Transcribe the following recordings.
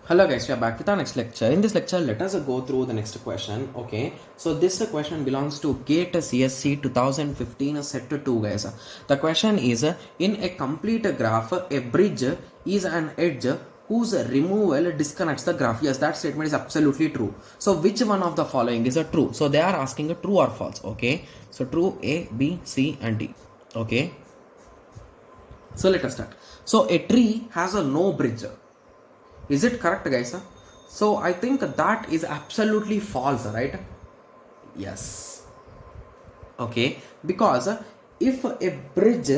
Hello guys, we are back with our next lecture. In this lecture, let us go through the next question. Okay, so this question belongs to GATE CSC 2015 set 2 guys. The question is, in a complete graph, a bridge is an edge whose removal disconnects the graph. Yes, that statement is absolutely true. So which one of the following is a true? So they are asking a true or false. Okay, so true A, B, C and D. Okay, so let us start. So a tree has a no bridge. Is it correct guys? So I think that is absolutely false, right? Yes. Okay, because if a bridge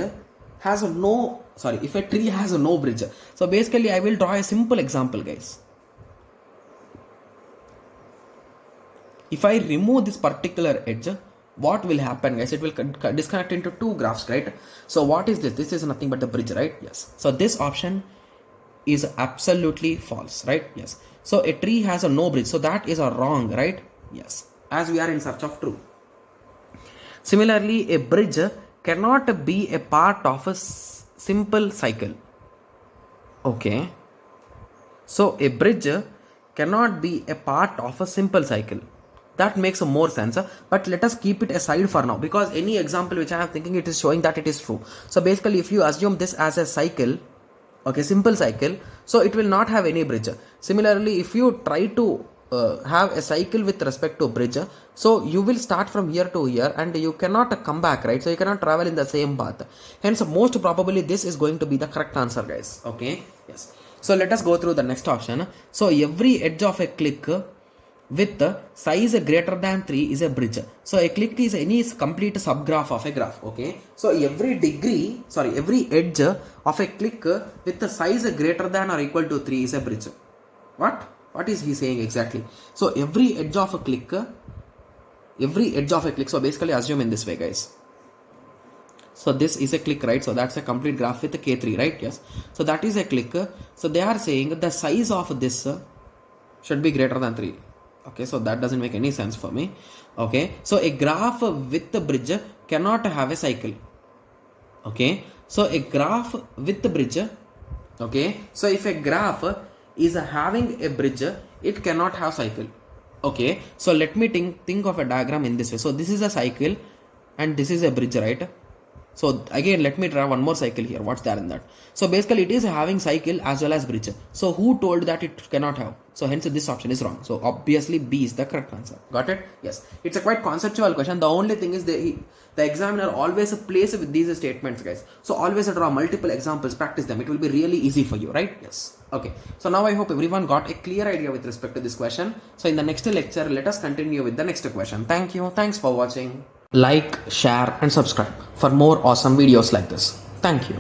has no, sorry, if a tree has no bridge, so basically I will draw a simple example guys. If I remove this particular edge, what will happen guys? It will disconnect into two graphs, right? So what is this? This is nothing but the bridge, right? Yes. So this option is absolutely false, right? Yes. So a tree has a no bridge, so that is a wrong, right? Yes, as we are in search of true. Similarly, a bridge cannot be a part of a simple cycle. Okay, so a bridge cannot be a part of a simple cycle. That makes more sense, but let us keep it aside for now, because any example which I am thinking, it is showing that it is true. So basically if you assume this as a cycle, okay, simple cycle, so it will not have any bridge. Similarly, if you try to have a cycle with respect to bridge, so you will start from here to here and you cannot come back, right? So you cannot travel in the same path. Hence most probably this is going to be the correct answer guys. Okay, yes. So let us go through the next option. So every edge of a click with size greater than 3 is a bridge. So a click is any complete subgraph of a graph. Okay, so every edge of a click with the size greater than or equal to 3 is a bridge. What is he saying exactly? So every edge of a click, so basically assume in this way guys. So this is a click, right? So that's a complete graph with a K3, right? Yes. So that is a click. So they are saying the size of this should be greater than 3. Okay, so that doesn't make any sense for me. Okay, so a graph with the bridge cannot have a cycle. Okay, so a graph with the bridge, okay, so if a graph is having a bridge, it cannot have cycle. Okay, so let me think of a diagram in this way. So this is a cycle and this is a bridge, right? So again, let me draw one more cycle here. What's there in that? So basically it is having cycle as well as bridge. So who told that it cannot have? So hence this option is wrong. So obviously B is the correct answer. Got it? Yes. It's a quite conceptual question. The only thing is the examiner always plays with these statements guys. So always draw multiple examples, practice them. It will be really easy for you, right? Yes. Okay. So now I hope everyone got a clear idea with respect to this question. So in the next lecture, let us continue with the next question. Thank you. Thanks for watching. Like, share and subscribe for more awesome videos like this. Thank you.